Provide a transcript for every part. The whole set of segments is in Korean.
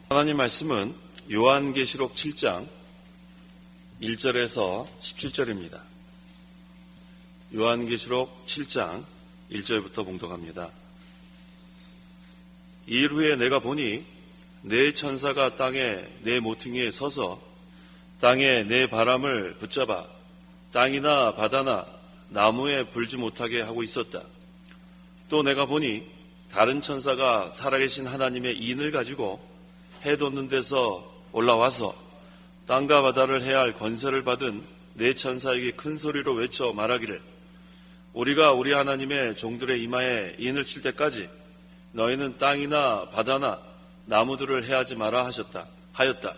하나님 말씀은 요한계시록 7장 1절에서 17절입니다. 요한계시록 7장 1절부터 봉독합니다. 이일 후에 내가 보니 네 천사가 땅에 네 모퉁이에 서서 땅에 네 바람을 붙잡아 땅이나 바다나 나무에 불지 못하게 하고 있었다. 또 내가 보니 다른 천사가 살아계신 하나님의 인을 가지고 해 돋는 데서 올라와서 땅과 바다를 해야 할 권세를 받은 네 천사에게 큰 소리로 외쳐 말하기를, 우리가 우리 하나님의 종들의 이마에 인을 칠 때까지 너희는 땅이나 바다나 나무들을 해하지 마라 하였다.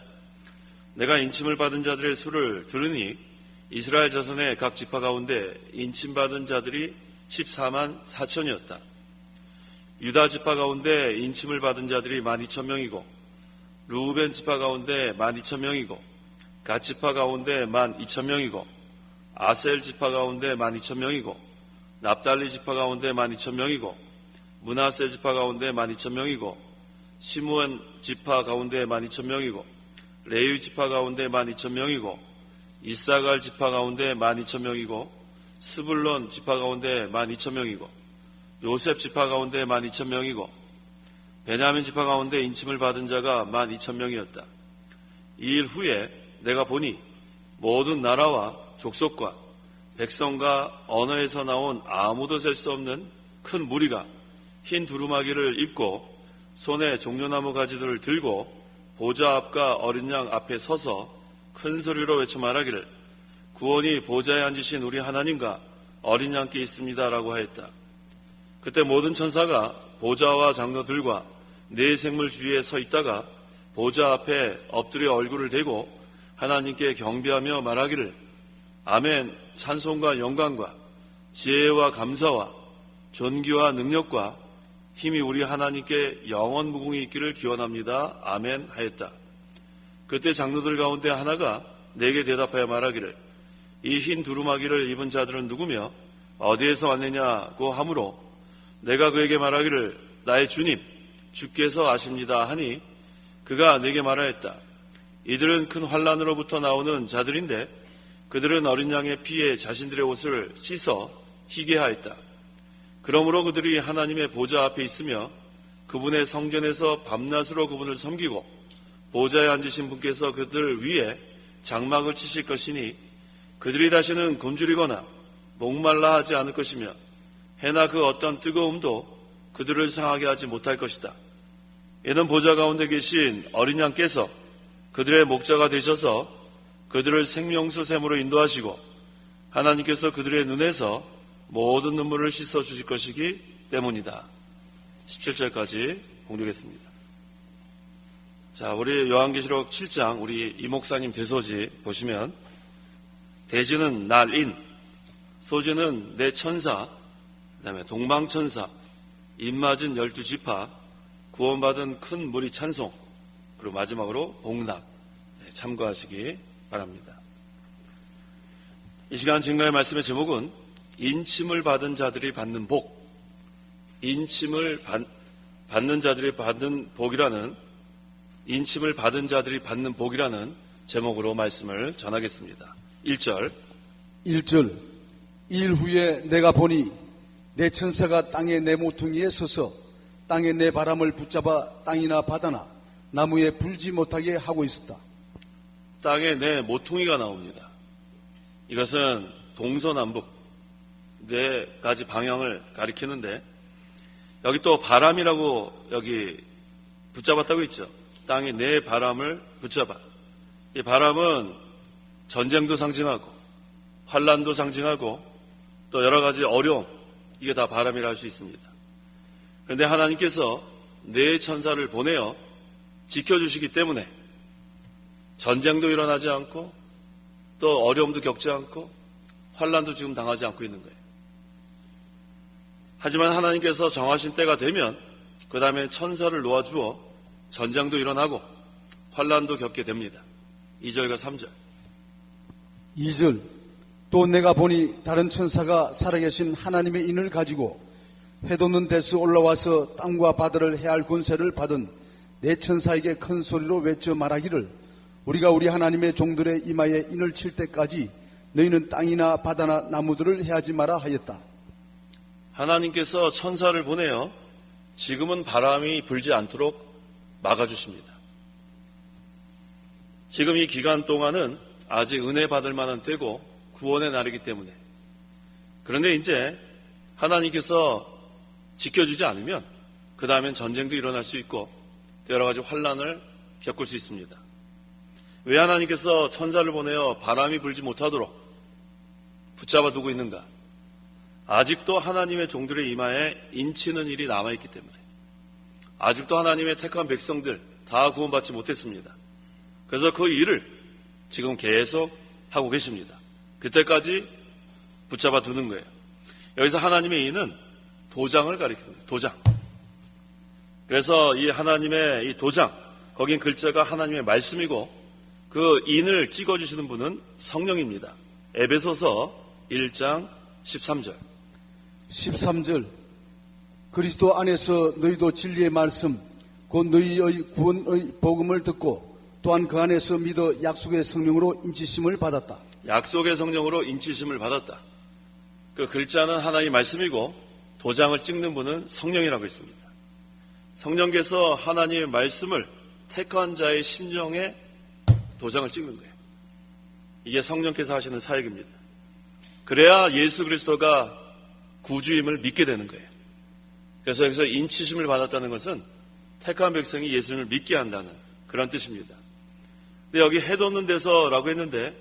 내가 인침을 받은 자들의 수를 들으니 이스라엘 자손의 각 지파 가운데 인침받은 자들이 14만 4천이었다. 유다 지파 가운데 인침을 받은 자들이 12,000명이고 루벤 지파 가운데 12,000명이고 갓 지파 가운데 12,000명이고 아셀 지파 가운데 12,000명이고 납달리 지파 가운데 12,000명이고 므낫세 지파 가운데 12,000명이고 시므온 지파 가운데 12,000명이고 레위 지파 가운데 12,000명이고 이사갈 지파 가운데 12,000명이고 스불론 지파 가운데 12,000명이고 요셉 지파 가운데 12,000명이고 베냐민 지파 가운데 인침을 받은 자가 12,000명이었다. 이 일 후에 내가 보니 모든 나라와 족속과 백성과 언어에서 나온 아무도 셀 수 없는 큰 무리가 흰 두루마기를 입고 손에 종려나무 가지들을 들고 보좌 앞과 어린 양 앞에 서서 큰 소리로 외쳐 말하기를, 구원이 보좌에 앉으신 우리 하나님과 어린 양께 있습니다라고 하였다. 그때 모든 천사가 보좌와 장로들과 네 생물 주위에 서 있다가 보좌 앞에 엎드려 얼굴을 대고 하나님께 경배하며 말하기를, 아멘. 찬송과 영광과 지혜와 감사와 존귀와 능력과 힘이 우리 하나님께 영원 무궁히 있기를 기원합니다. 아멘 하였다. 그때 장로들 가운데 하나가 내게 대답하여 말하기를, 이 흰 두루마기를 입은 자들은 누구며 어디에서 왔느냐고 하므로 내가 그에게 말하기를, 나의 주님 주께서 아십니다 하니 그가 내게 말하였다. 이들은 큰 환난으로부터 나오는 자들인데 그들은 어린 양의 피에 자신들의 옷을 씻어 희게 하였다. 그러므로 그들이 하나님의 보좌 앞에 있으며 그분의 성전에서 밤낮으로 그분을 섬기고 보좌에 앉으신 분께서 그들 위에 장막을 치실 것이니 그들이 다시는 굶주리거나 목말라 하지 않을 것이며 해나 그 어떤 뜨거움도 그들을 상하게 하지 못할 것이다. 이는 보좌 가운데 계신 어린 양께서 그들의 목자가 되셔서 그들을 생명수 샘으로 인도하시고 하나님께서 그들의 눈에서 모든 눈물을 씻어 주실 것이기 때문이다. 17절까지 공독했습니다. 자, 우리 요한계시록 7장 우리 이 목사님 대소지 보시면 대지는 날인, 소지는 네 천사, 그 다음에 동방천사, 입맞은 12지파, 구원받은 큰 무리 찬송, 그리고 마지막으로 복락 참고하시기 바랍니다. 이 시간 증거의 말씀의 제목은 인침을 받은 자들이 받는 복, 인침을 받는 자들이 받는 복이라는, 인침을 받은 자들이 받는 복이라는 제목으로 말씀을 전하겠습니다. 1절 일 후에 내가 보니 네 천사가 땅의 네 모퉁이에 서서 땅의 네 바람을 붙잡아 땅이나 바다나 나무에 불지 못하게 하고 있었다. 땅에 네 모퉁이가 나옵니다. 이것은 동서남북 네 가지 방향을 가리키는데 여기 또 바람이라고 여기 붙잡았다고 있죠. 땅에 네 바람을 붙잡아. 이 바람은 전쟁도 상징하고 환난도 상징하고 또 여러 가지 어려움, 이게 다 바람이라 할 수 있습니다. 그런데 하나님께서 네 천사를 보내어 지켜주시기 때문에 전쟁도 일어나지 않고 또 어려움도 겪지 않고 환난도 지금 당하지 않고 있는 거예요. 하지만 하나님께서 정하신 때가 되면 그 다음에 천사를 놓아주어 전쟁도 일어나고 환난도 겪게 됩니다. 2절과 3절. 2절 또 내가 보니 다른 천사가 살아계신 하나님의 인을 가지고 해 돋는 데서 올라와서 땅과 바다를 해할 권세를 받은 내 천사에게 큰 소리로 외쳐 말하기를 우리가 우리 하나님의 종들의 이마에 인을 칠 때까지 너희는 땅이나 바다나 나무들을 해하지 마라 하였다. 하나님께서 천사를 보내어 지금은 바람이 불지 않도록 막아주십니다. 지금 이 기간 동안은 아직 은혜 받을 만한 때고 구원의 날이기 때문에, 그런데 이제 하나님께서 지켜주지 않으면 그 다음엔 전쟁도 일어날 수 있고 여러 가지 환란을 겪을 수 있습니다. 왜 하나님께서 천사를 보내어 바람이 불지 못하도록 붙잡아 두고 있는가? 아직도 하나님의 종들의 이마에 인치는 일이 남아있기 때문에, 아직도 하나님의 택한 백성들 다 구원받지 못했습니다. 그래서 그 일을 지금 계속 하고 계십니다. 그때까지 붙잡아 두는 거예요. 여기서 하나님의 인은 도장을 가리킵니다. 도장. 그래서 이 하나님의 이 도장, 거긴 글자가 하나님의 말씀이고 그 인을 찍어주시는 분은 성령입니다. 에베소서 1장 13절. 13절 그리스도 안에서 너희도 진리의 말씀 곧 너희의 구원의 복음을 듣고 또한 그 안에서 믿어 약속의 성령으로 인치심을 받았다. 약속의 성령으로 인치심을 받았다. 그 글자는 하나님의 말씀이고 도장을 찍는 분은 성령이라고 했습니다. 성령께서 하나님의 말씀을 택한 자의 심령에 도장을 찍는 거예요. 이게 성령께서 하시는 사역입니다. 그래야 예수 그리스도가 구주임을 믿게 되는 거예요. 그래서 여기서 인치심을 받았다는 것은 택한 백성이 예수님을 믿게 한다는 그런 뜻입니다. 근데 여기 해돋는 데서라고 했는데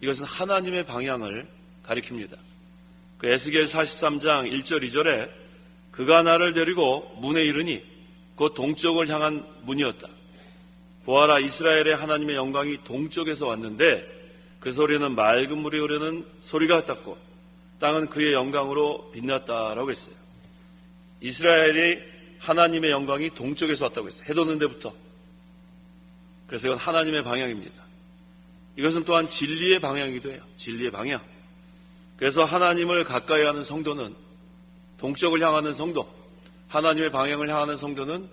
이것은 하나님의 방향을 가리킵니다. 그 에스겔 43장 1절 2절에 그가 나를 데리고 문에 이르니 곧 동쪽을 향한 문이었다. 보아라, 이스라엘의 하나님의 영광이 동쪽에서 왔는데 그 소리는 맑은 물이 흐르는 소리가 같았고 땅은 그의 영광으로 빛났다라고 했어요. 이스라엘이 하나님의 영광이 동쪽에서 왔다고 했어요. 해돋는 데부터. 그래서 이건 하나님의 방향입니다. 이것은 또한 진리의 방향이기도 해요. 진리의 방향. 그래서 하나님을 가까이 하는 성도는, 동쪽을 향하는 성도, 하나님의 방향을 향하는 성도는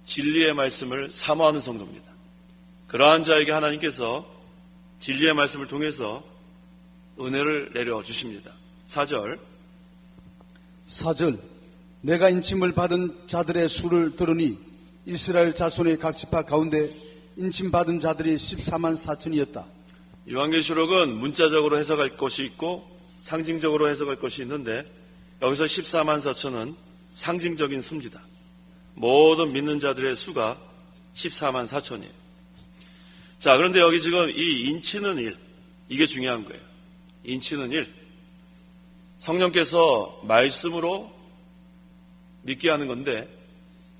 진리의 말씀을 사모하는 성도입니다. 그러한 자에게 하나님께서 진리의 말씀을 통해서 은혜를 내려주십니다. 4절 내가 인침을 받은 자들의 수를 들으니 이스라엘 자손의 각 지파 가운데 인침받은 자들이 14만 4천이었다. 요한계시록은 문자적으로 해석할 것이 있고 상징적으로 해석할 것이 있는데 여기서 14만 4천은 상징적인 수입니다. 모든 믿는 자들의 수가 14만 4천이에요. 자, 그런데 여기 지금 이 인치는 일, 이게 중요한 거예요. 인치는 일. 성령께서 말씀으로 믿게 하는 건데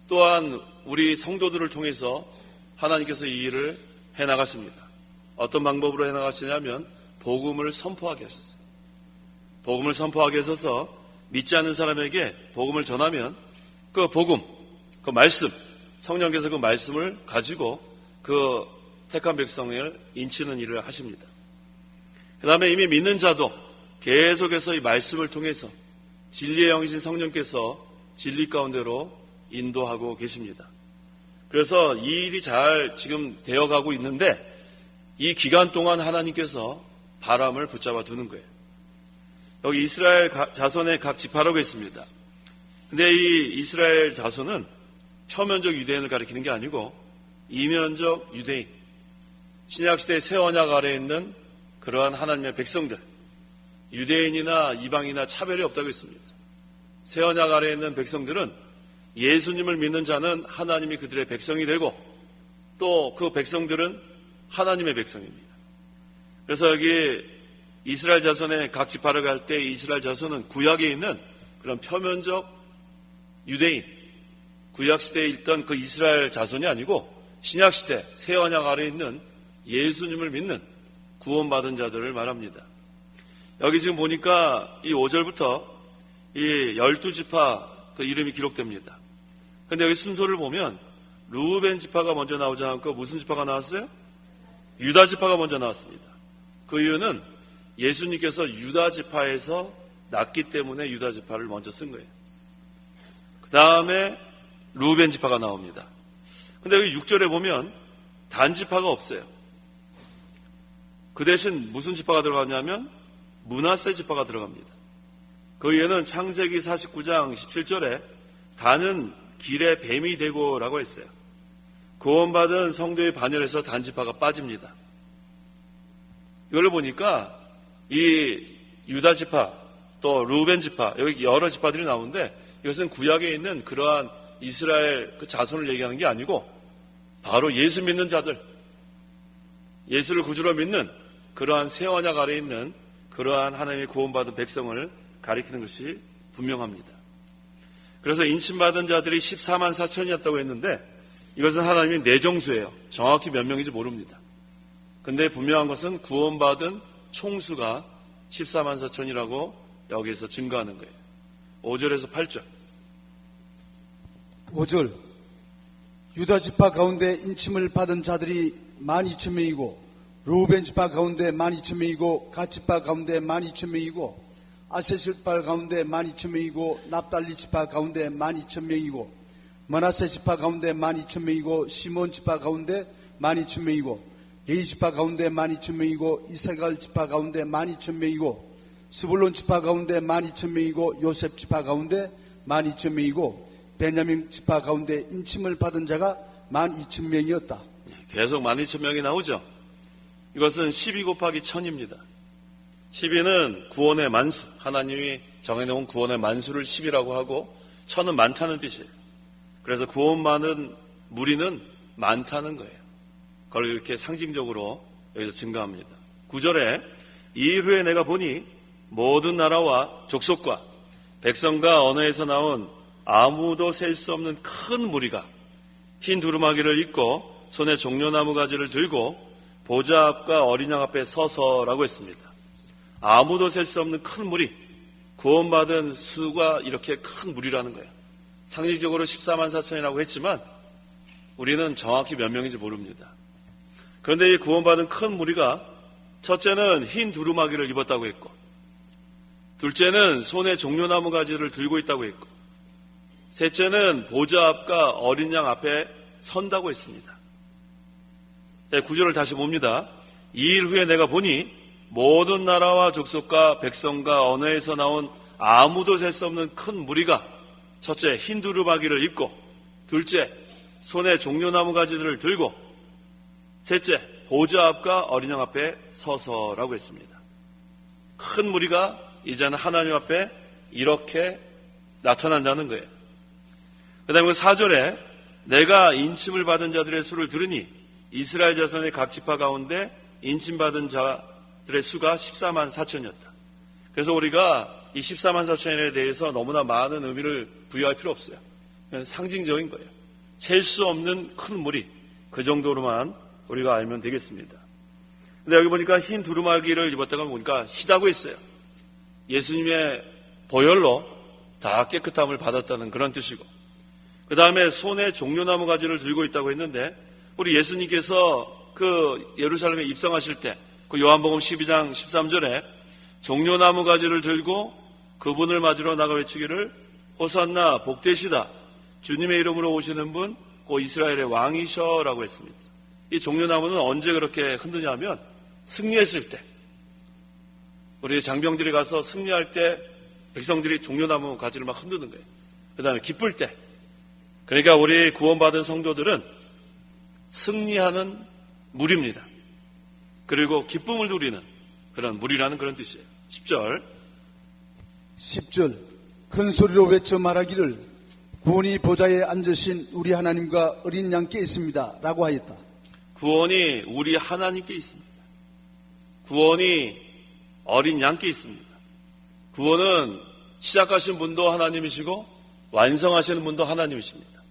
또한 우리 성도들을 통해서 하나님께서 이 일을 해나가십니다. 어떤 방법으로 해나가시냐면 복음을 선포하게 하셨어요. 복음을 선포하게 하셔서 믿지 않는 사람에게 복음을 전하면 그 복음, 그 말씀, 성령께서 그 말씀을 가지고 그 택한 백성을 인치는 일을 하십니다. 그 다음에 이미 믿는 자도 계속해서 이 말씀을 통해서 진리의 영이신 성령께서 진리 가운데로 인도하고 계십니다. 그래서 이 일이 잘 지금 되어가고 있는데 이 기간 동안 하나님께서 바람을 붙잡아 두는 거예요. 여기 이스라엘 자손의 각 지파라고 했습니다. 근데 이 이스라엘 자손은 표면적 유대인을 가리키는 게 아니고 이면적 유대인, 신약시대 새 언약 아래에 있는 그러한 하나님의 백성들, 유대인이나 이방이나 차별이 없다고 했습니다. 새 언약 아래에 있는 백성들은 예수님을 믿는 자는 하나님이 그들의 백성이 되고 또 그 백성들은 하나님의 백성입니다. 그래서 여기 이스라엘 자손의 각 지파를 갈 때 이스라엘 자손은 구약에 있는 그런 표면적 유대인, 구약시대에 있던 그 이스라엘 자손이 아니고 신약시대 새 언약 아래에 있는 예수님을 믿는 구원받은 자들을 말합니다. 여기 지금 보니까 이 5절부터 이 12지파 그 이름이 기록됩니다. 그런데 여기 순서를 보면 루벤 지파가 먼저 나오지 않고 무슨 지파가 나왔어요? 유다 지파가 먼저 나왔습니다. 그 이유는 예수님께서 유다 지파에서 났기 때문에 유다 지파를 먼저 쓴 거예요. 그 다음에 루벤 지파가 나옵니다. 근데 여기 6절에 보면 단지파가 없어요. 그 대신 무슨 지파가 들어가냐면 므낫세 지파가 들어갑니다. 그 위에는 창세기 49장 17절에 단은 길에 뱀이 되고라고 했어요. 구원받은 성도의 반열에서 단지파가 빠집니다. 이걸 보니까 이 유다 지파 또 루벤 지파 여기 여러 지파들이 나오는데 이것은 구약에 있는 그러한 이스라엘 그 자손을 얘기하는 게 아니고 바로 예수 믿는 자들, 예수를 구주로 믿는 그러한 새 언약 아래에 있는 그러한 하나님의 구원받은 백성을 가리키는 것이 분명합니다. 그래서 인침받은 자들이 14만 4천이었다고 했는데 이것은 하나님의 내정수예요. 정확히 몇 명인지 모릅니다. 근데 분명한 것은 구원받은 총수가 14만 4천이라고 여기에서 증거하는 거예요. 5절에서 8절. 5절 유다 지파 가운데 인침을 받은 자들이 12,000명이고 루벤 지파 가운데 12,000명이고 갓 지파 가운데 12,000명이고 아세 지파 가운데 12,000명이고 납달리 지파 가운데 12,000명이고 므낫세 지파 가운데 12,000명이고 시몬 지파 가운데 12,000명이고 레위 지파 가운데 12,000명이고 이사갈 지파 가운데 12,000명이고 스불론 지파 가운데 12,000명이고 요셉 지파 가운데 12,000명이고 베냐민 지파 가운데 인침을 받은 자가 12,000명이었다. 계속 12,000명이 나오죠. 이것은 12 곱하기 1000입니다. 12는 구원의 만수, 하나님이 정해놓은 구원의 만수를 10이라고 하고 1000은 많다는 뜻이에요. 그래서 구원 많은 무리는 많다는 거예요. 그걸 이렇게 상징적으로 여기서 증가합니다. 9절에 이일 후에 내가 보니 모든 나라와 족속과 백성과 언어에서 나온 아무도 셀 수 없는 큰 무리가 흰 두루마기를 입고 손에 종려나무 가지를 들고 보좌 앞과 어린 양 앞에 서서라고 했습니다. 아무도 셀 수 없는 큰 무리, 구원받은 수가 이렇게 큰 무리라는 거예요. 상징적으로 14만 4천이라고 했지만 우리는 정확히 몇 명인지 모릅니다. 그런데 이 구원받은 큰 무리가 첫째는 흰 두루마기를 입었다고 했고 둘째는 손에 종려나무 가지를 들고 있다고 했고 셋째는 보좌 앞과 어린 양 앞에 선다고 했습니다. 네, 9절을 다시 봅니다. 2일 후에 내가 보니 모든 나라와 족속과 백성과 언어에서 나온 아무도 셀 수 없는 큰 무리가 첫째 흰 두루마기를 입고 둘째 손에 종려나무 가지들을 들고 셋째 보좌 앞과 어린 양 앞에 서서라고 했습니다. 큰 무리가 이제는 하나님 앞에 이렇게 나타난다는 거예요. 그 다음에 4절에 내가 인침을 받은 자들의 수를 들으니 이스라엘 자손의 각 지파 가운데 인침받은 자들의 수가 14만 4천이었다. 그래서 우리가 이 14만 4천에 대해서 너무나 많은 의미를 부여할 필요 없어요. 그냥 상징적인 거예요. 셀 수 없는 큰 무리, 그 정도로만 우리가 알면 되겠습니다. 근데 여기 보니까 흰 두루마기를 입었다가 보니까 희다고 했어요. 예수님의 보혈로 다 깨끗함을 받았다는 그런 뜻이고 그 다음에 손에 종려나무 가지를 들고 있다고 했는데 우리 예수님께서 그 예루살렘에 입성하실 때 그 요한복음 12장 13절에 종려나무 가지를 들고 그분을 맞으러 나가 외치기를 호산나 복되시다 주님의 이름으로 오시는 분 곧 이스라엘의 왕이셔라고 했습니다. 이 종려나무는 언제 그렇게 흔드냐면 승리했을 때 우리 장병들이 가서 승리할 때 백성들이 종려나무 가지를 막 흔드는 거예요. 그 다음에 기쁠 때 그러니까 우리 구원받은 성도들은 승리하는 무리입니다. 그리고 기쁨을 누리는 그런 무리라는 그런 뜻이에요. 10절 10절 큰 소리로 외쳐 말하기를 구원이 보좌에 앉으신 우리 하나님과 어린 양께 있습니다 라고 하였다. 구원이 우리 하나님께 있습니다. 구원이 어린 양께 있습니다. 구원은 시작하신 분도 하나님이시고 완성하시는 분도 하나님이십니다.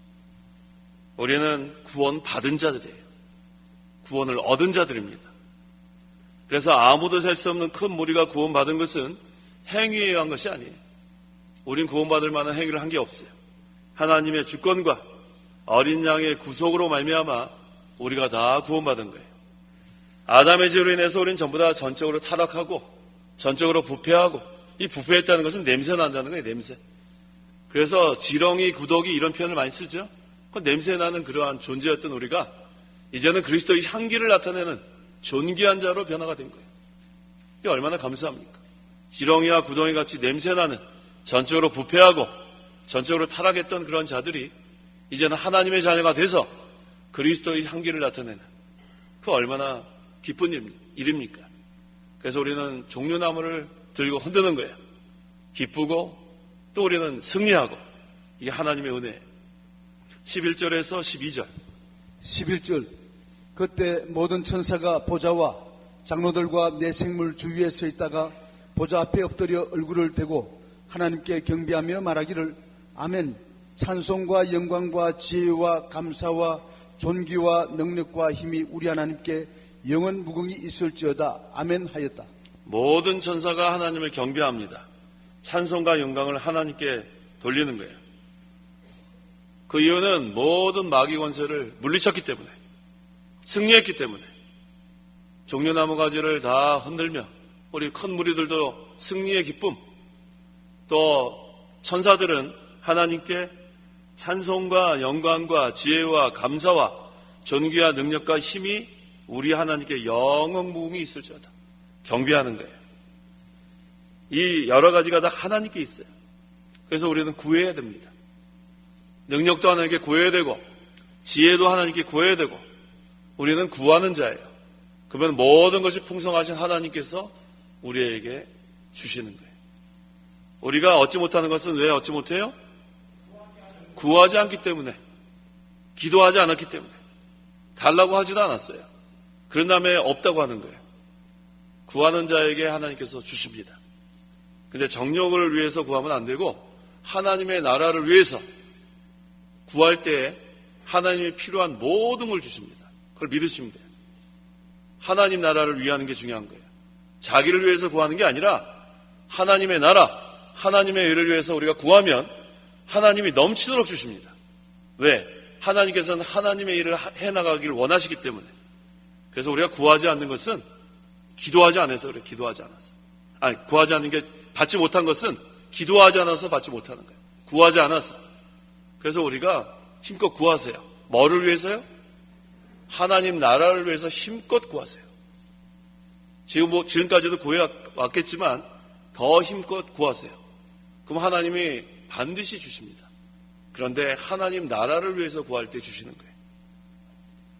우리는 구원 받은 자들이에요. 구원을 얻은 자들입니다. 그래서 아무도 셀 수 없는 큰 무리가 구원받은 것은 행위에 의한 것이 아니에요. 우린 구원받을 만한 행위를 한 게 없어요. 하나님의 주권과 어린 양의 구속으로 말미암아 우리가 다 구원받은 거예요. 아담의 죄로 인해서 우리는 전부 다 전적으로 타락하고 전적으로 부패하고 이 부패했다는 것은 냄새 난다는 거예요. 냄새. 그래서 지렁이, 구더기 이런 표현을 많이 쓰죠. 그 냄새나는 그러한 존재였던 우리가 이제는 그리스도의 향기를 나타내는 존귀한 자로 변화가 된 거예요. 이게 얼마나 감사합니까? 지렁이와 구덩이 같이 냄새나는, 전적으로 부패하고 전적으로 타락했던 그런 자들이 이제는 하나님의 자녀가 돼서 그리스도의 향기를 나타내는, 그 얼마나 기쁜 일입니까? 그래서 우리는 종려나무를 들고 흔드는 거예요. 기쁘고 또 우리는 승리하고, 이게 하나님의 은혜예요. 11절에서 12절. 11절. 그때 모든 천사가 보좌와 장로들과 내 생물 주위에 서 있다가 보좌 앞에 엎드려 얼굴을 대고 하나님께 경배하며 말하기를 아멘. 찬송과 영광과 지혜와 감사와 존귀와 능력과 힘이 우리 하나님께 영원 무궁히 있을지어다. 아멘 하였다. 모든 천사가 하나님을 경배합니다. 찬송과 영광을 하나님께 돌리는 거예요. 그 이유는 모든 마귀 권세를 물리쳤기 때문에, 승리했기 때문에, 종려나무 가지를 다 흔들며 우리 큰 무리들도 승리의 기쁨, 또 천사들은 하나님께 찬송과 영광과 지혜와 감사와 존귀와 능력과 힘이 우리 하나님께 영원 무궁히 있을지어다. 경배하는 거예요. 이 여러 가지가 다 하나님께 있어요. 그래서 우리는 구해야 됩니다. 능력도 하나님께 구해야 되고, 지혜도 하나님께 구해야 되고, 우리는 구하는 자예요. 그러면 모든 것이 풍성하신 하나님께서 우리에게 주시는 거예요. 우리가 얻지 못하는 것은 왜 얻지 못해요? 구하지 않기 때문에, 기도하지 않았기 때문에, 달라고 하지도 않았어요. 그런 다음에 없다고 하는 거예요. 구하는 자에게 하나님께서 주십니다. 근데 정욕을 위해서 구하면 안 되고 하나님의 나라를 위해서 구할 때 하나님이 필요한 모든 걸 주십니다. 그걸 믿으시면 돼요. 하나님 나라를 위하는 게 중요한 거예요. 자기를 위해서 구하는 게 아니라 하나님의 나라, 하나님의 의를 위해서 우리가 구하면 하나님이 넘치도록 주십니다. 왜? 하나님께서는 하나님의 일을 해나가기를 원하시기 때문에. 그래서 우리가 구하지 않는 것은 기도하지 않아서 그래요. 기도하지 않아서. 아니, 구하지 않는 게 받지 못한 것은 기도하지 않아서 받지 못하는 거예요. 구하지 않아서. 그래서 우리가 힘껏 구하세요. 뭐를 위해서요? 하나님 나라를 위해서 힘껏 구하세요. 지금까지도 구해왔겠지만 더 힘껏 구하세요. 그럼 하나님이 반드시 주십니다. 그런데 하나님 나라를 위해서 구할 때 주시는 거예요.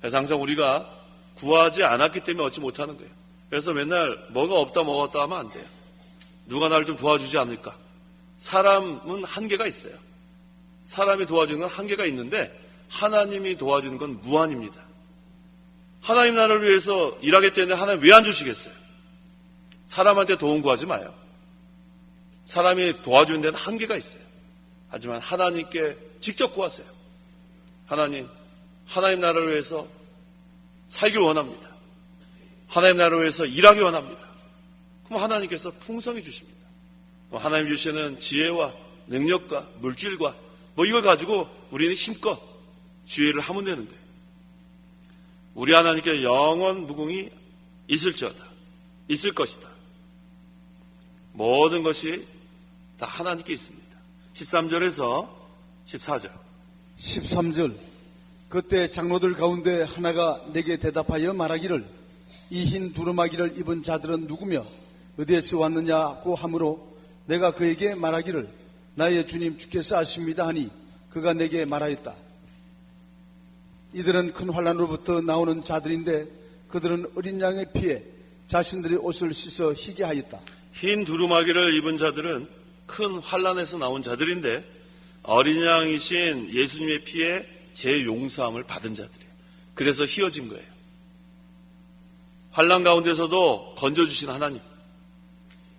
그래서 항상 우리가 구하지 않았기 때문에 얻지 못하는 거예요. 그래서 맨날 뭐가 없다 하면 안 돼요. 누가 나를 좀 도와주지 않을까? 사람은 한계가 있어요. 사람이 도와주는 건 한계가 있는데 하나님이 도와주는 건 무한입니다. 하나님 나라를 위해서 일하겠다는데 하나님 왜 안 주시겠어요? 사람한테 도움 구하지 마요. 사람이 도와주는 데는 한계가 있어요. 하지만 하나님께 직접 구하세요. 하나님 나라를 위해서 살길 원합니다. 하나님 나라를 위해서 일하기 원합니다. 그럼 하나님께서 풍성히 주십니다. 하나님 주시는 지혜와 능력과 물질과 이걸 가지고 우리는 힘껏 주의를 하면 되는 거예요. 우리 하나님께 영원 무궁히 있을지어다. 있을 것이다. 모든 것이 다 하나님께 있습니다. 13절에서 14절. 13절. 그때 장로들 가운데 하나가 내게 대답하여 말하기를 이 흰 두루마기를 입은 자들은 누구며 어디에서 왔느냐고 하므로 내가 그에게 말하기를 나의 주님 주께서 아십니다 하니 그가 내게 말하였다. 이들은 큰 환난으로부터 나오는 자들인데 그들은 어린 양의 피에 자신들의 옷을 씻어 희게 하였다. 흰 두루마기를 입은 자들은 큰 환난에서 나온 자들인데 어린 양이신 예수님의 피에 제 용서함을 받은 자들이에요. 그래서 희어진 거예요. 환난 가운데서도 건져주신 하나님.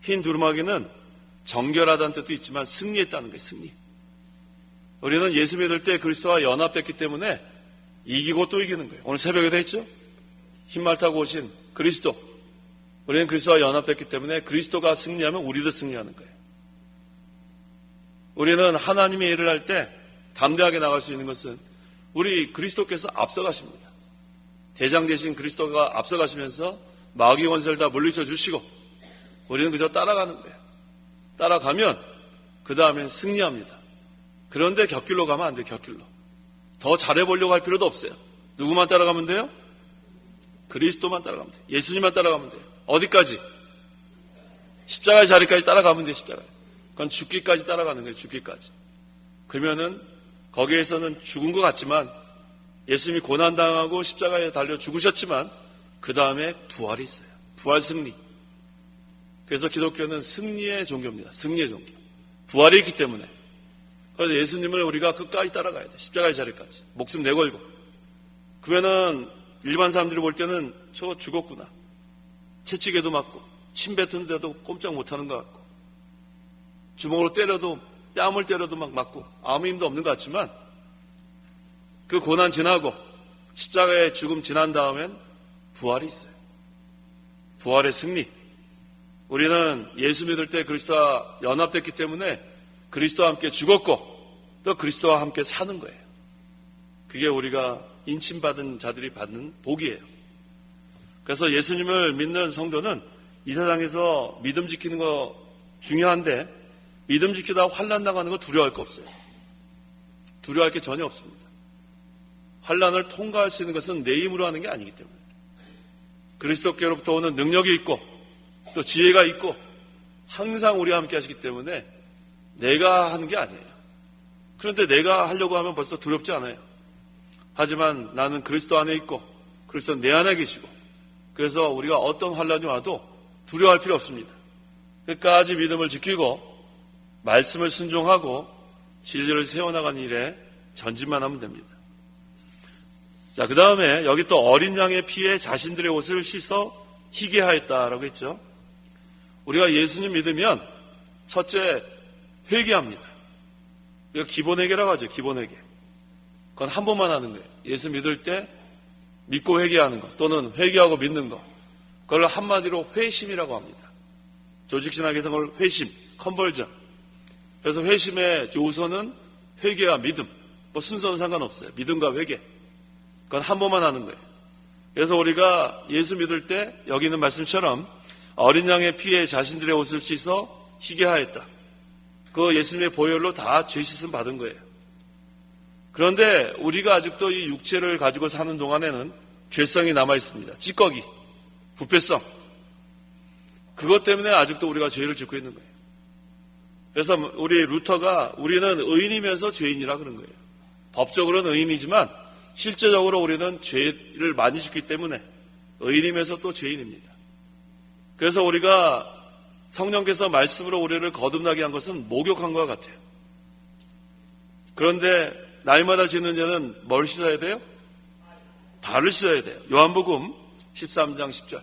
흰 두루마기는 정결하다는 뜻도 있지만 승리했다는 거예요. 승리. 우리는 예수 믿을 때 그리스도와 연합됐기 때문에 이기고 또 이기는 거예요. 오늘 새벽에도 했죠? 흰말 타고 오신 그리스도. 우리는 그리스도와 연합됐기 때문에 그리스도가 승리하면 우리도 승리하는 거예요. 우리는 하나님의 일을 할 때 담대하게 나갈 수 있는 것은 우리 그리스도께서 앞서가십니다. 대장 되신 그리스도가 앞서가시면서 마귀 권세를 다 물리쳐 주시고 우리는 그저 따라가는 거예요. 따라가면 그 다음엔 승리합니다. 그런데 곁길로 가면 안 돼요. 곁길로. 더 잘해보려고 할 필요도 없어요. 누구만 따라가면 돼요? 그리스도만 따라가면 돼요. 예수님만 따라가면 돼요. 어디까지? 십자가의 자리까지 따라가면 돼요. 십자가. 그건 죽기까지 따라가는 거예요. 죽기까지. 그러면은 거기에서는 죽은 것 같지만 예수님이 고난당하고 십자가에 달려 죽으셨지만 그 다음에 부활이 있어요. 부활 승리. 그래서 기독교는 승리의 종교입니다. 승리의 종교. 부활이 있기 때문에. 그래서 예수님을 우리가 끝까지 따라가야 돼. 십자가의 자리까지. 목숨 내걸고. 그러면은 일반 사람들이 볼 때는 저 죽었구나. 채찍에도 맞고 침 뱉는데도 꼼짝 못하는 것 같고 주먹으로 때려도 뺨을 때려도 막 맞고 아무 힘도 없는 것 같지만 그 고난 지나고 십자가의 죽음 지난 다음엔 부활이 있어요. 부활의 승리. 우리는 예수 믿을 때 그리스도와 연합됐기 때문에 그리스도와 함께 죽었고 또 그리스도와 함께 사는 거예요. 그게 우리가 인침받은 자들이 받는 복이에요. 그래서 예수님을 믿는 성도는 이 세상에서 믿음 지키는 거 중요한데 믿음 지키다가 환난 당하는 거 두려워할 거 없어요. 두려워할 게 전혀 없습니다. 환난을 통과할 수 있는 것은 내 힘으로 하는 게 아니기 때문에 그리스도께로부터 오는 능력이 있고 또 지혜가 있고 항상 우리와 함께 하시기 때문에 내가 하는 게 아니에요. 그런데 내가 하려고 하면 벌써 두렵지 않아요. 하지만 나는 그리스도 안에 있고 그리스도 내 안에 계시고 그래서 우리가 어떤 환난이 와도 두려워할 필요 없습니다. 끝까지 믿음을 지키고 말씀을 순종하고 진리를 세워나가는 일에 전진만 하면 됩니다. 자, 그 다음에 여기 또 어린 양의 피에 자신들의 옷을 씻어 희게 하였다라고 했죠. 우리가 예수님 믿으면 첫째 회개합니다. 이거 기본 회개라고 하죠. 기본 회개. 그건 한 번만 하는 거예요. 예수 믿을 때 믿고 회개하는 것 또는 회개하고 믿는 것. 그걸 한마디로 회심이라고 합니다. 조직신학에서 그걸 회심, 컨버전. 그래서 회심의 요소는 회개와 믿음. 뭐 순서는 상관없어요. 믿음과 회개. 그건 한 번만 하는 거예요. 그래서 우리가 예수 믿을 때 여기 있는 말씀처럼 어린 양의 피에 자신들의 옷을 씻어 희게 하였다. 그 예수님의 보혈로 다 죄 씻음 받은 거예요. 그런데 우리가 아직도 이 육체를 가지고 사는 동안에는 죄성이 남아 있습니다. 찌꺼기, 부패성. 그것 때문에 아직도 우리가 죄를 짓고 있는 거예요. 그래서 우리 루터가 우리는 의인이면서 죄인이라 그런 거예요. 법적으로는 의인이지만 실제적으로 우리는 죄를 많이 짓기 때문에 의인이면서 또 죄인입니다. 그래서 우리가 성령께서 말씀으로 우리를 거듭나게 한 것은 목욕한 것과 같아요. 그런데 날마다 짓는 죄는 뭘 씻어야 돼요? 발을 씻어야 돼요. 요한복음 13장 10절.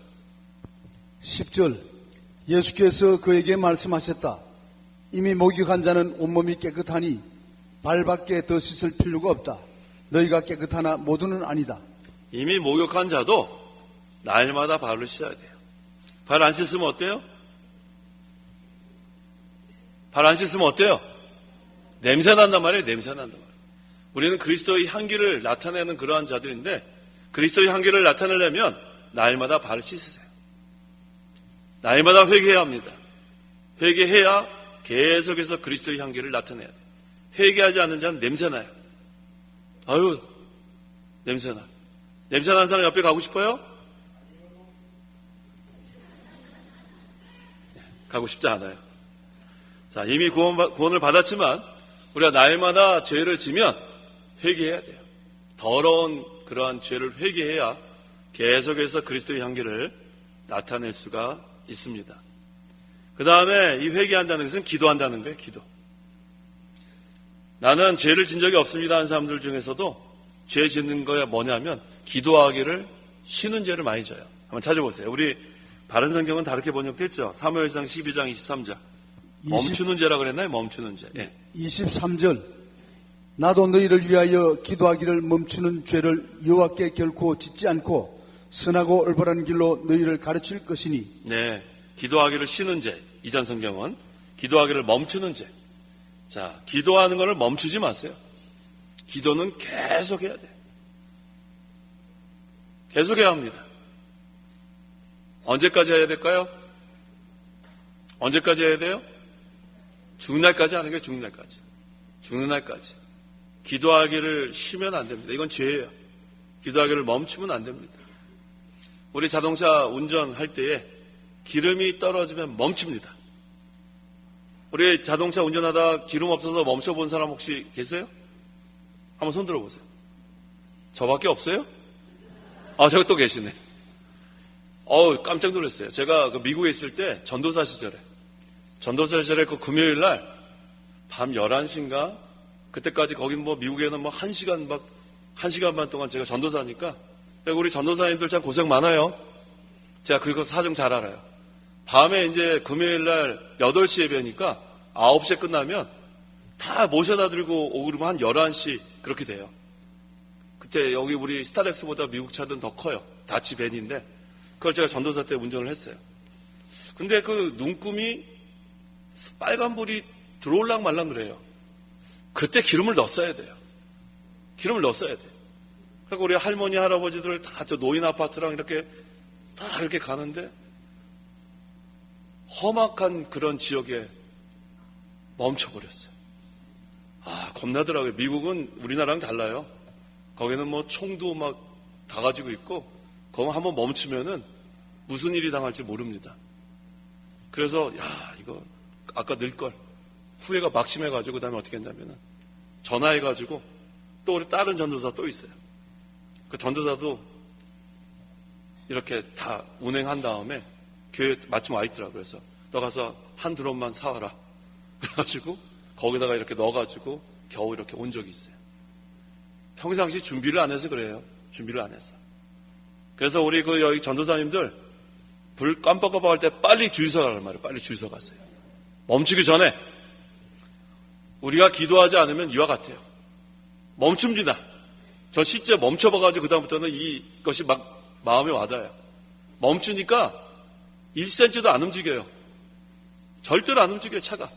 10절. 예수께서 그에게 말씀하셨다. 이미 목욕한 자는 온몸이 깨끗하니 발밖에 더 씻을 필요가 없다. 너희가 깨끗하나 모두는 아니다. 이미 목욕한 자도 날마다 발을 씻어야 돼요. 발 안 씻으면 어때요? 발 안 씻으면 어때요? 냄새 난단 말이에요. 냄새 난단 말이에요. 우리는 그리스도의 향기를 나타내는 그러한 자들인데 그리스도의 향기를 나타내려면 날마다 발을 씻으세요. 날마다 회개해야 합니다. 회개해야 계속해서 그리스도의 향기를 나타내야 돼요. 회개하지 않는 자는 냄새나요. 아유, 냄새나. 냄새나는 사람 옆에 가고 싶어요? 가고 싶지 않아요. 자, 이미 구원을 받았지만 우리가 날마다 죄를 지면 회개해야 돼요. 더러운 그러한 죄를 회개해야 계속해서 그리스도의 향기를 나타낼 수가 있습니다. 그 다음에 이 회개한다는 것은 기도한다는 거예요. 기도. 나는 죄를 진 적이 없습니다 하는 사람들 중에서도 죄 짓는 거야 뭐냐면 기도하기를 쉬는 죄를 많이 져요. 한번 찾아보세요. 우리 바른 성경은 다르게 번역됐죠. 사무엘상 12장 23절. 멈추는 죄라 그랬나요? 멈추는 죄. 예. 23절. 나도 너희를 위하여 기도하기를 멈추는 죄를 여호와께 결코 짓지 않고 선하고 올바른 길로 너희를 가르칠 것이니. 네. 기도하기를 쉬는 죄. 이전 성경은 기도하기를 멈추는 죄. 자, 기도하는 것을 멈추지 마세요. 기도는 계속해야 돼요. 계속해야 합니다. 언제까지 해야 될까요? 언제까지 해야 돼요? 죽는 날까지 하는 게 죽는 날까지. 죽는 날까지. 기도하기를 쉬면 안 됩니다. 이건 죄예요. 기도하기를 멈추면 안 됩니다. 우리 자동차 운전할 때에 기름이 떨어지면 멈춥니다. 우리 자동차 운전하다 기름 없어서 멈춰본 사람 혹시 계세요? 한번 손 들어보세요. 저밖에 없어요? 저기 또 계시네. 깜짝 놀랐어요. 제가 미국에 있을 때 전도사 시절에 그 금요일 날 밤 11시인가 그때까지 거긴 미국에는 1시간 반 동안 제가 전도사니까 우리 전도사님들 참 고생 많아요. 제가 그거 사정 잘 알아요. 밤에 이제 금요일 날 8시 예배니까 9시에 끝나면 다 모셔다 들고 오고 그러면 한 11시 그렇게 돼요. 그때 여기 우리 스타렉스보다 미국 차들은 더 커요. 다치 벤인데 그걸 제가 전도사 때 운전을 했어요. 근데 그 눈금이 빨간불이 들어올랑 말랑 그래요. 그때 기름을 넣었어야 돼요. 기름을 넣었어야 돼요. 그러니까 우리 할머니, 할아버지들 다 저 노인 아파트랑 이렇게 다 이렇게 가는데 험악한 그런 지역에 멈춰버렸어요. 겁나더라고요. 미국은 우리나라랑 달라요. 거기는 총도 다 가지고 있고, 거기 한번 멈추면은 무슨 일이 당할지 모릅니다. 그래서, 이거, 아까 넣을걸. 후회가 막심해가지고, 그 다음에 어떻게 했냐면은, 전화해가지고, 또 우리 다른 전도사 또 있어요. 그 전도사도 이렇게 다 운행한 다음에, 교회 마침 와 있더라고요. 그래서, 너 가서 한 드럼만 사와라. 그래가지고, 거기다가 이렇게 넣어가지고, 겨우 이렇게 온 적이 있어요. 평상시 준비를 안 해서 그래요. 준비를 안 해서. 그래서 우리 여기 전도사님들 불 깜빡깜빡할 때 빨리 주의 서가란 말이에요. 빨리 주의 서 갔어요. 멈추기 전에 우리가 기도하지 않으면 이와 같아요. 멈춥니다. 저 실제 멈춰봐가지고 그다음부터는 이것이 마음에 와닿아요. 멈추니까 1cm도 안 움직여요. 절대로 안 움직여요, 차가.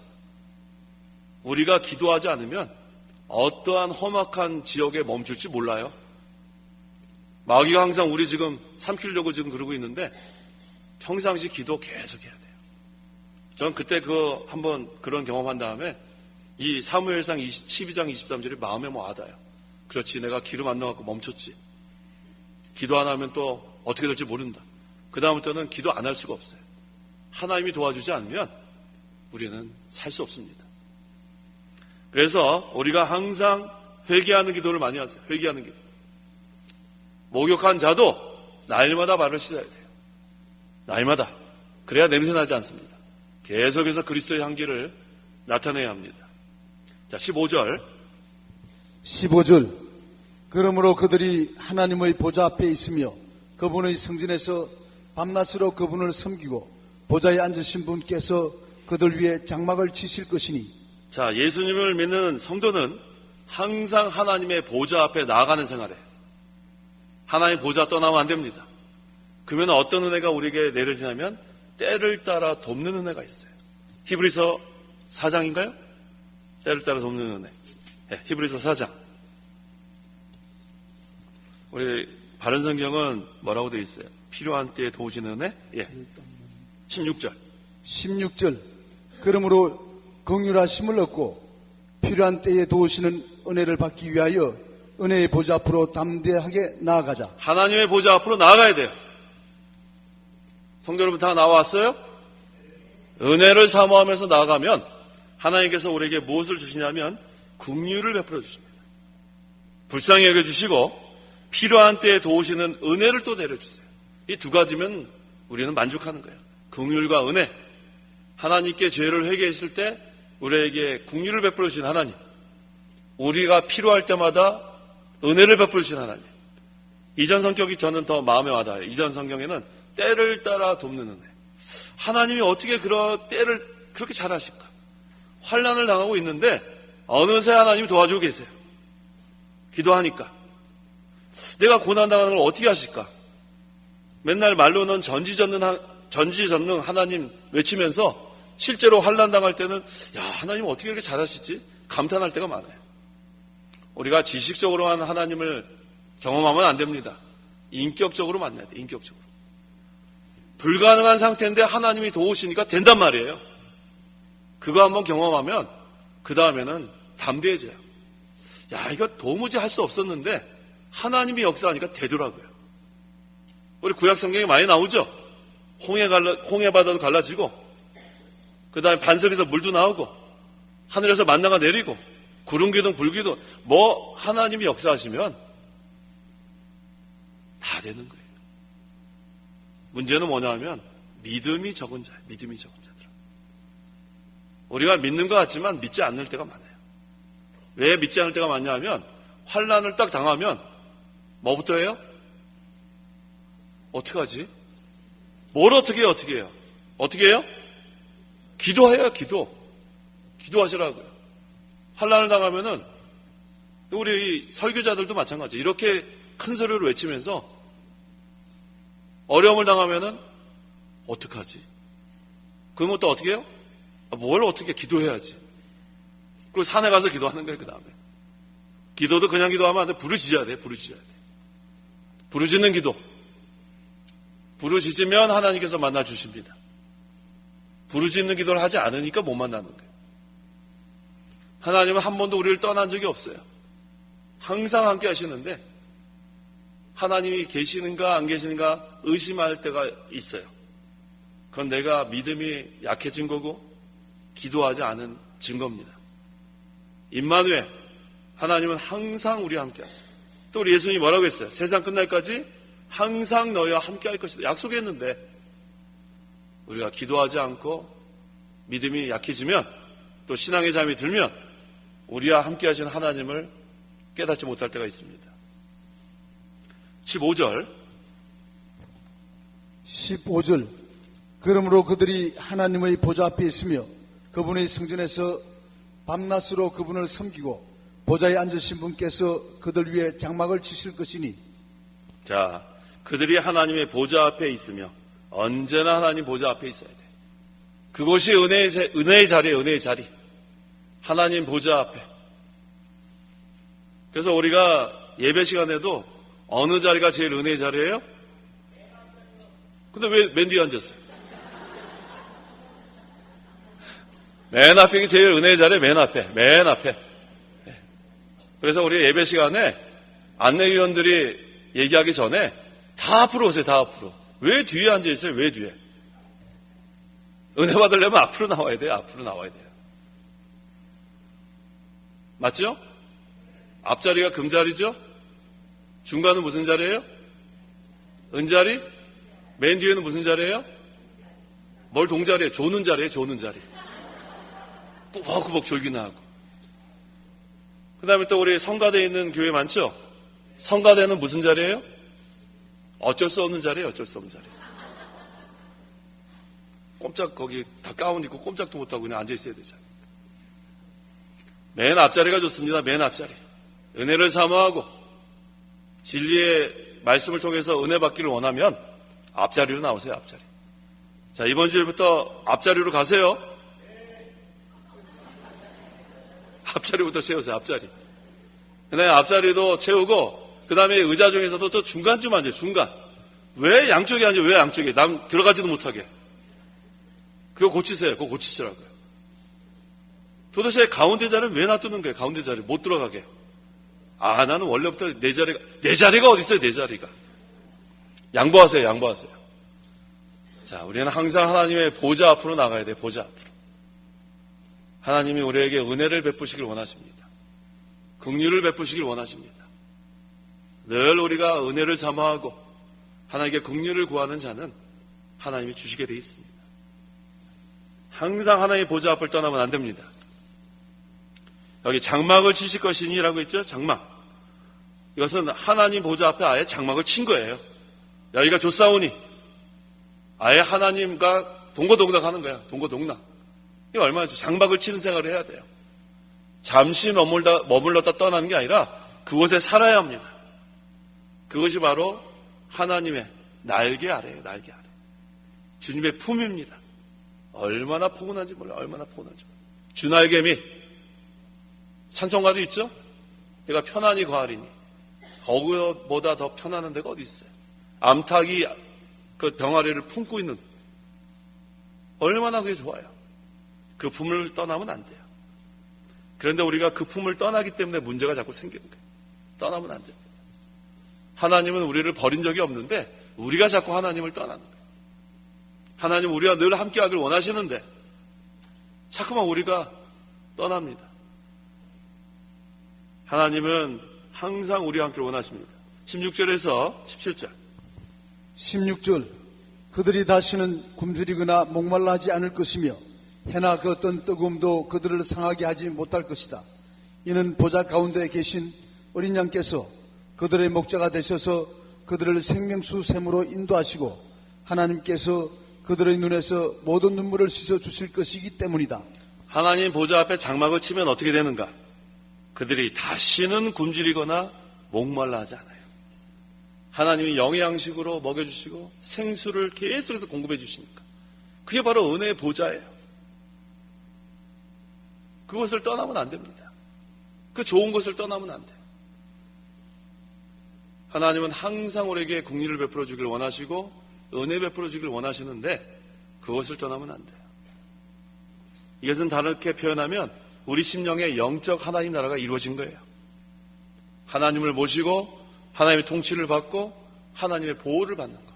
우리가 기도하지 않으면 어떠한 험악한 지역에 멈출지 몰라요. 마귀가 항상 우리 지금 삼키려고 지금 그러고 있는데 평상시 기도 계속 해야 돼요. 전 그때 한번 그런 경험한 다음에 이 사무엘상 12장 23절이 마음에 와닿아요. 그렇지, 내가 기름 안 넣어갖고 멈췄지. 기도 안 하면 또 어떻게 될지 모른다. 그 다음부터는 기도 안 할 수가 없어요. 하나님이 도와주지 않으면 우리는 살 수 없습니다. 그래서 우리가 항상 회개하는 기도를 많이 하세요. 회개하는 기도. 목욕한 자도 날마다 발을 씻어야 돼요. 날마다. 그래야 냄새 나지 않습니다. 계속해서 그리스도의 향기를 나타내야 합니다. 자, 15절. 그러므로 그들이 하나님의 보좌 앞에 있으며 그분의 성전에서 밤낮으로 그분을 섬기고 보좌에 앉으신 분께서 그들 위에 장막을 치실 것이니. 자, 예수님을 믿는 성도는 항상 하나님의 보좌 앞에 나아가는 생활에 하나님의 보좌 떠나면 안 됩니다. 그러면 어떤 은혜가 우리에게 내려지냐면 때를 따라 돕는 은혜가 있어요. 히브리서 4장인가요? 때를 따라 돕는 은혜. 네, 히브리서 4장. 우리 바른 성경은 뭐라고 되어 있어요? 필요한 때에 도우시는 은혜? 예. 16절. 그러므로 긍휼하심을 얻고 필요한 때에 도우시는 은혜를 받기 위하여 은혜의 보좌 앞으로 담대하게 나아가자. 하나님의 보좌 앞으로 나아가야 돼요. 성도 여러분 다 나왔어요? 은혜를 사모하면서 나아가면 하나님께서 우리에게 무엇을 주시냐면 긍휼을 베풀어 주십니다. 불쌍히 여겨주시고 필요한 때에 도우시는 은혜를 또 내려주세요. 이 두 가지면 우리는 만족하는 거예요. 긍휼과 은혜. 하나님께 죄를 회개했을 때 우리에게 긍휼을 베풀어 주신 하나님, 우리가 필요할 때마다 은혜를 베풀어 주신 하나님. 이전 성격이 저는 더 마음에 와닿아요. 이전 성경에는 때를 따라 돕는 은혜. 하나님이 어떻게 때를 그렇게 잘하실까? 환난을 당하고 있는데 어느새 하나님이 도와주고 계세요. 기도하니까. 내가 고난당하는 걸 어떻게 하실까? 맨날 말로는 전지전능 하나님 외치면서 실제로 환난 당할 때는 하나님 어떻게 이렇게 잘하시지? 감탄할 때가 많아요. 우리가 지식적으로만 하나님을 경험하면 안 됩니다. 인격적으로 만나야 돼요. 인격적으로. 불가능한 상태인데 하나님이 도우시니까 된단 말이에요. 그거 한번 경험하면 그 다음에는 담대해져요. 야, 이거 도무지 할 수 없었는데 하나님이 역사하니까 되더라고요. 우리 구약 성경에 많이 나오죠. 홍해 바다도 갈라지고, 그 다음에 반석에서 물도 나오고, 하늘에서 만나가 내리고, 구름 기둥 불 기둥, 뭐 하나님이 역사하시면 다 되는 거예요. 문제는 뭐냐 하면 믿음이 적은 자들. 우리가 믿는 것 같지만 믿지 않을 때가 많아요. 왜 믿지 않을 때가 많냐 하면 환난을 딱 당하면 뭐부터 해요? 어떻게 하지? 뭘 어떻게 해요? 어떻게 해요? 기도해요, 기도하시라고요. 환난을 당하면은 우리 설교자들도 마찬가지예요. 이렇게 큰 소리로 외치면서 어려움을 당하면은 어떡하지? 그러면 또 어떻게 해요? 뭘 어떻게 기도해야지. 그리고 산에 가서 기도하는 거예요, 그 다음에. 기도도 그냥 기도하면 안 돼. 부르짖어야 돼. 부르짖는 기도. 부르짖으면 하나님께서 만나주십니다. 부르짖는 기도를 하지 않으니까 못 만나는 거예요. 하나님은 한 번도 우리를 떠난 적이 없어요. 항상 함께 하시는데 하나님이 계시는가 안 계시는가 의심할 때가 있어요. 그건 내가 믿음이 약해진 거고 기도하지 않은 증거입니다. 임마누엘, 하나님은 항상 우리와 함께 하세요. 또 우리 예수님이 뭐라고 했어요? 세상 끝날까지 항상 너희와 함께 할 것이다. 약속했는데 우리가 기도하지 않고 믿음이 약해지면 또 신앙의 잠이 들면 우리와 함께 하신 하나님을 깨닫지 못할 때가 있습니다. 15절 그러므로 그들이 하나님의 보좌 앞에 있으며 그분의 성전에서 밤낮으로 그분을 섬기고 보좌에 앉으신 분께서 그들 위에 장막을 치실 것이니. 자, 그들이 하나님의 보좌 앞에 있으며 언제나 하나님 보좌 앞에 있어야 돼. 그곳이 은혜의 자리예요. 은혜의 자리. 하나님 보좌 앞에. 그래서 우리가 예배 시간에도 어느 자리가 제일 은혜의 자리예요? 근데 왜 맨 뒤에 앉았어요? 맨 앞이 제일 은혜의 자리에 맨 앞에. 그래서 우리 예배 시간에 안내위원들이 얘기하기 전에 다 앞으로 오세요. 다 앞으로. 왜 뒤에 앉아있어요? 왜 뒤에? 은혜 받으려면 앞으로 나와야 돼요. 맞죠? 앞자리가 금자리죠? 중간은 무슨 자리예요? 은자리? 맨 뒤에는 무슨 자리예요? 뭘 동자리예요? 조는 자리. 꾸벅꾸벅 졸기나 하고. 그 다음에 또 우리 성가대에 있는 교회 많죠? 성가대는 무슨 자리예요? 어쩔 수 없는 자리예요. 꼼짝 거기 다 가운 입고 꼼짝도 못하고 그냥 앉아있어야 되잖아요. 맨 앞자리가 좋습니다. 맨 앞자리. 은혜를 사모하고 진리의 말씀을 통해서 은혜 받기를 원하면 앞자리로 나오세요. 앞자리. 자, 이번 주일부터 앞자리로 가세요. 앞자리부터 채우세요. 앞자리. 그 다음에 앞자리도 채우고 그 다음에 의자 중에서도 또 중간쯤 앉아요. 중간. 왜 양쪽에 앉아요? 왜 양쪽에? 남 들어가지도 못하게. 그거 고치세요. 그거 고치시라고요. 도대체 가운데 자리는 왜 놔두는 거예요? 가운데 자리 못 들어가게. 아, 나는 원래부터 내 자리가 어디 있어요? 내 자리가. 양보하세요. 자, 우리는 항상 하나님의 보좌 앞으로 나가야 돼요. 보좌 앞으로. 하나님이 우리에게 은혜를 베푸시길 원하십니다. 긍휼을 베푸시길 원하십니다. 늘 우리가 은혜를 사모하고 하나님께 긍휼을 구하는 자는 하나님이 주시게 되어 있습니다. 항상 하나님의 보좌 앞을 떠나면 안 됩니다. 여기 장막을 치실 것이니라고 했죠. 장막. 이것은 하나님 보좌 앞에 아예 장막을 친 거예요. 여기가 좋사오니 아예 하나님과 동거동락 하는 거야. 동거동락. 이거 얼마나 장막을 치는 생활을 해야 돼요. 잠시 머물렀다 떠나는 게 아니라 그곳에 살아야 합니다. 그것이 바로 하나님의 날개 아래예요. 날개 아래. 주님의 품입니다. 얼마나 포근한지 몰라요. 얼마나 포근한지. 주날개 및 찬송가도 있죠. 내가 편안히 거하리니 거기보다 더 편안한 데가 어디 있어요. 암탉이 그 병아리를 품고 있는 얼마나 그게 좋아요. 그 품을 떠나면 안 돼요. 그런데 우리가 그 품을 떠나기 때문에 문제가 자꾸 생기는 거예요. 떠나면 안 됩니다. 하나님은 우리를 버린 적이 없는데 우리가 자꾸 하나님을 떠나는 거예요. 하나님 우리와 늘 함께하길 원하시는데 자꾸만 우리가 떠납니다. 하나님은 항상 우리와 함께 원하십니다. 16절에서 17절. 16절 그들이 다시는 굶주리거나 목말라 하지 않을 것이며 해나 그 어떤 뜨거움도 그들을 상하게 하지 못할 것이다. 이는 보좌 가운데 계신 어린 양께서 그들의 목자가 되셔서 그들을 생명수 샘으로 인도하시고 하나님께서 그들의 눈에서 모든 눈물을 씻어 주실 것이기 때문이다. 하나님 보좌 앞에 장막을 치면 어떻게 되는가? 그들이 다시는 굶주리거나 목말라 하지 않아요. 하나님이 영의 양식으로 먹여주시고 생수를 계속해서 공급해 주시니까 그게 바로 은혜의 보좌예요. 그것을 떠나면 안 됩니다. 그 좋은 것을 떠나면 안 돼요. 하나님은 항상 우리에게 긍휼을 베풀어 주길 원하시고 은혜 베풀어 주길 원하시는데 그것을 떠나면 안 돼요. 이것은 다르게 표현하면 우리 심령의 영적 하나님 나라가 이루어진 거예요. 하나님을 모시고 하나님의 통치를 받고 하나님의 보호를 받는 것.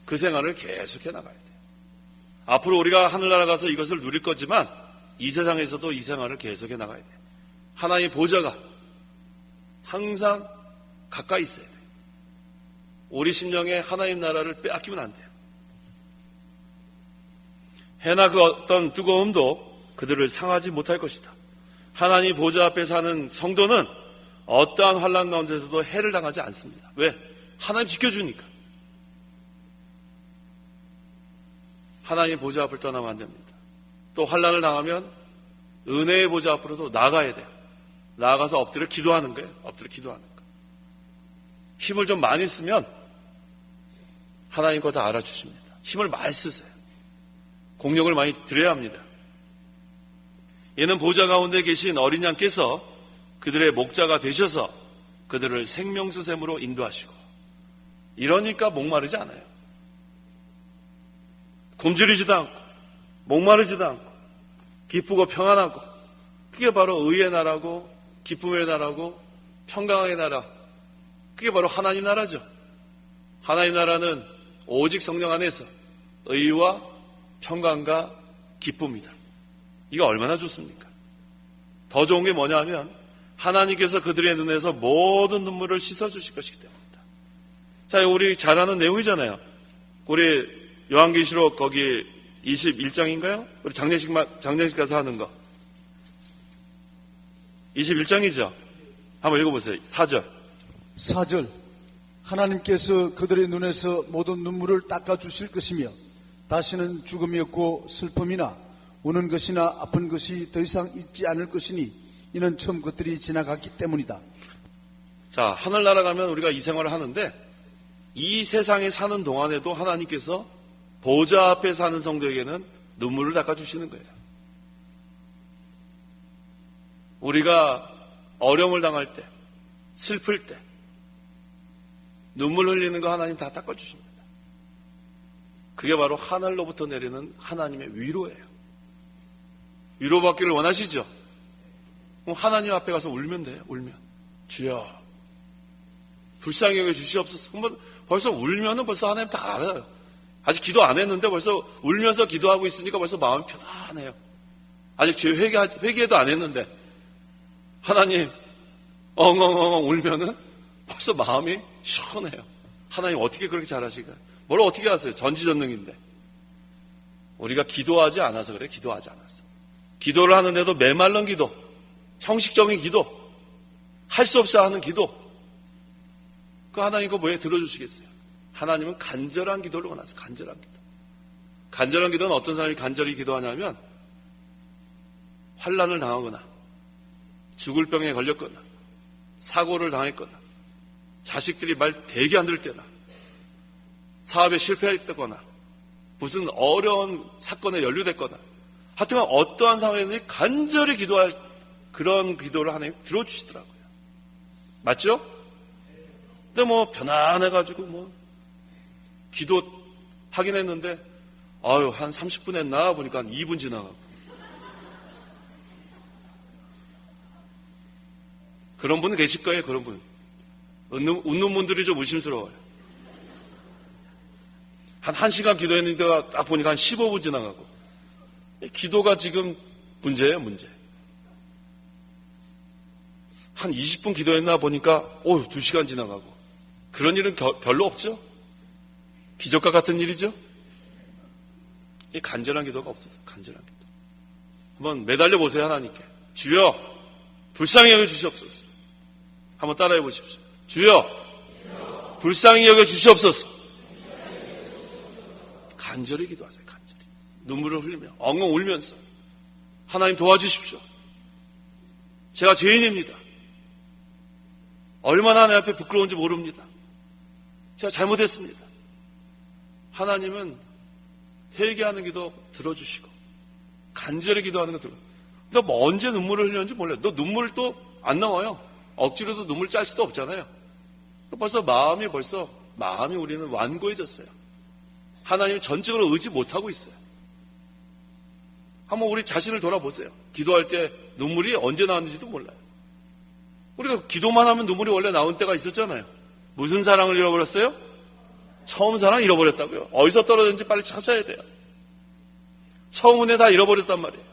그 생활을 계속해 나가야 돼요. 앞으로 우리가 하늘나라 가서 이것을 누릴 거지만 이 세상에서도 이 생활을 계속해 나가야 돼요. 하나님의 보좌가 항상 가까이 있어야 돼요. 우리 심령에 하나님 나라를 빼앗기면 안 돼요. 해나 그 어떤 뜨거움도 그들을 상하지 못할 것이다. 하나님 보좌 앞에 사는 성도는 어떠한 환난 가운데서도 해를 당하지 않습니다. 왜? 하나님 지켜주니까. 하나님 보좌 앞을 떠나면 안 됩니다. 또 환난을 당하면 은혜의 보좌 앞으로도 나가야 돼요. 나아가서 엎드려 기도하는 거예요. 엎드려 기도하는 거. 힘을 좀 많이 쓰면 하나님 거 다 알아주십니다. 힘을 많이 쓰세요. 공력을 많이 드려야 합니다. 이는 보좌 가운데 계신 어린 양께서 그들의 목자가 되셔서 그들을 생명수 샘으로 인도하시고 이러니까 목마르지 않아요. 굶주리지도 않고 목마르지도 않고 기쁘고 평안하고 그게 바로 의의 나라고 기쁨의 나라고 평강의 나라 그게 바로 하나님 나라죠. 하나님 나라는 오직 성령 안에서 의와 평강과 기쁨이다. 이거 얼마나 좋습니까? 더 좋은 게 뭐냐 하면 하나님께서 그들의 눈에서 모든 눈물을 씻어주실 것이기 때문이다. 자, 우리 잘 아는 내용이잖아요. 우리 요한계시록 거기 21장인가요? 우리 장례식 가서 하는 거. 21장이죠? 한번 읽어보세요. 4절. 4절 하나님께서 그들의 눈에서 모든 눈물을 닦아주실 것이며 다시는 죽음이 없고 슬픔이나 우는 것이나 아픈 것이 더 이상 있지 않을 것이니 이는 처음 것들이 지나갔기 때문이다. 자, 하늘나라 가면 우리가 이 생활을 하는데 이 세상에 사는 동안에도 하나님께서 보좌 앞에 사는 성도에게는 눈물을 닦아주시는 거예요. 우리가 어려움을 당할 때, 슬플 때 눈물 흘리는 거 하나님 다 닦아주십니다. 그게 바로 하늘로부터 내리는 하나님의 위로예요. 위로받기를 원하시죠? 그럼 하나님 앞에 가서 울면 돼요. 울면. 주여 불쌍히 여겨 주시옵소서. 벌써 울면은 벌써 하나님 다 알아요. 아직 기도 안 했는데 벌써 울면서 기도하고 있으니까 벌써 마음이 편안해요. 아직 죄 회개도 안 했는데 하나님 엉엉엉 울면은 벌써 마음이 시원해요. 하나님 어떻게 그렇게 잘하실까요? 뭘 어떻게 하세요? 전지전능인데. 우리가 기도하지 않아서 그래. 기도하지 않았어. 기도를 하는데도 메말른 기도, 형식적인 기도, 할 수 없이 하는 기도. 그 하나님 그거 왜 들어주시겠어요? 하나님은 간절한 기도를 원하세요. 간절한 기도. 간절한 기도는 어떤 사람이 간절히 기도하냐면 환난을 당하거나 죽을 병에 걸렸거나 사고를 당했거나 자식들이 말 되게 안 들을 때나 사업에 실패했거나 무슨 어려운 사건에 연루됐거나 하여튼 어떠한 상황에서든지 간절히 기도할 그런 기도를 하나님 들어주시더라고요. 맞죠? 근데 뭐 편안해가지고 기도 하긴 했는데 한 30분 했나 보니까 한 2분 지나가고 그런 분은 계실 거예요, 그런 분. 웃는 분들이 좀 의심스러워요. 한 1시간 기도했는데 딱 보니까 한 15분 지나가고. 기도가 지금 문제예요, 문제. 한 20분 기도했나 보니까 2시간 지나가고. 그런 일은 별로 없죠? 기적과 같은 일이죠? 이 간절한 기도가 없어서 간절한 기도. 한번 매달려 보세요, 하나님께. 주여, 불쌍히 여겨 주시옵소서. 한번 따라해 보십시오. 주여, 불쌍히 여겨 주시옵소서. 간절히 기도하세요, 간절히. 눈물을 흘리며, 엉엉 울면서. 하나님 도와주십시오. 제가 죄인입니다. 얼마나 하나님 앞에 부끄러운지 모릅니다. 제가 잘못했습니다. 하나님은 회개하는 기도 들어주시고 간절히 기도하는 거 들어. 너 뭐 언제 눈물을 흘렸는지 몰라요. 너 눈물 또 안 나와요. 억지로도 눈물 짤 수도 없잖아요. 마음이 우리는 완고해졌어요. 하나님 전적으로 의지 못하고 있어요. 한번 우리 자신을 돌아보세요. 기도할 때 눈물이 언제 나왔는지도 몰라요. 우리가 기도만 하면 눈물이 원래 나온 때가 있었잖아요. 무슨 사랑을 잃어버렸어요? 처음 사랑 잃어버렸다고요. 어디서 떨어졌는지 빨리 찾아야 돼요. 처음 은혜 다 잃어버렸단 말이에요.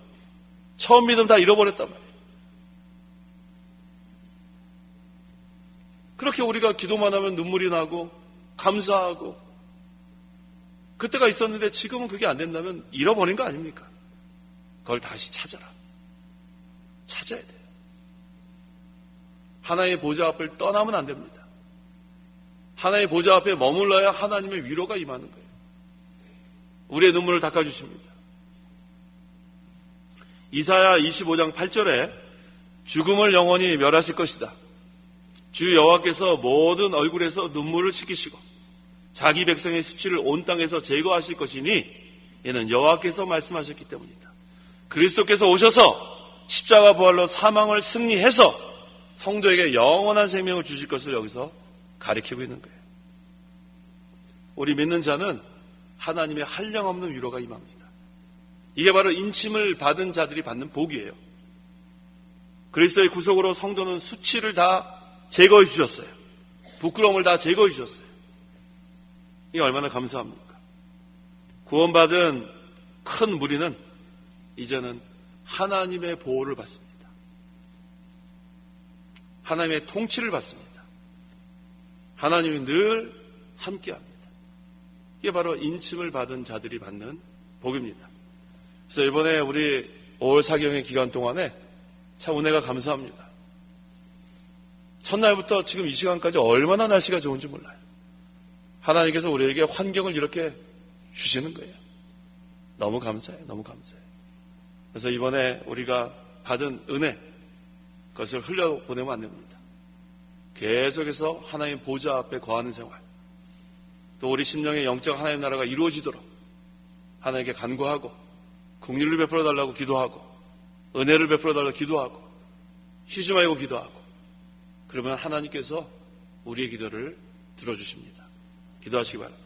처음 믿음 다 잃어버렸단 말이에요. 그렇게 우리가 기도만 하면 눈물이 나고 감사하고 그때가 있었는데 지금은 그게 안 된다면 잃어버린 거 아닙니까? 그걸 다시 찾아라. 찾아야 돼요. 하나님의 보좌 앞을 떠나면 안 됩니다. 하나님의 보좌 앞에 머물러야 하나님의 위로가 임하는 거예요. 우리의 눈물을 닦아주십니다. 이사야 25장 8절에 죽음을 영원히 멸하실 것이다. 주 여호와께서 모든 얼굴에서 눈물을 씻기시고 자기 백성의 수치를 온 땅에서 제거하실 것이니 이는 여호와께서 말씀하셨기 때문이다. 그리스도께서 오셔서 십자가 부활로 사망을 승리해서 성도에게 영원한 생명을 주실 것을 여기서 가리키고 있는 거예요. 우리 믿는 자는 하나님의 한량없는 위로가 임합니다. 이게 바로 인침을 받은 자들이 받는 복이에요. 그리스도의 구속으로 성도는 수치를 다 제거해 주셨어요. 부끄러움을 다 제거해 주셨어요. 이게 얼마나 감사합니까? 구원받은 큰 무리는 이제는 하나님의 보호를 받습니다. 하나님의 통치를 받습니다. 하나님이 늘 함께합니다. 이게 바로 인침을 받은 자들이 받는 복입니다. 그래서 이번에 우리 5월 사경의 기간 동안에 참 은혜가 감사합니다. 첫날부터 지금 이 시간까지 얼마나 날씨가 좋은지 몰라요. 하나님께서 우리에게 환경을 이렇게 주시는 거예요. 너무 감사해요. 너무 감사해요. 그래서 이번에 우리가 받은 은혜, 그것을 흘려보내면 안 됩니다. 계속해서 하나님 보좌 앞에 거하는 생활, 또 우리 심령의 영적 하나님 나라가 이루어지도록 하나님께 간구하고 긍휼을 베풀어 달라고 기도하고 은혜를 베풀어 달라고 기도하고 쉬지 말고 기도하고 그러면 하나님께서 우리의 기도를 들어주십니다. 기도하시기 바랍니다.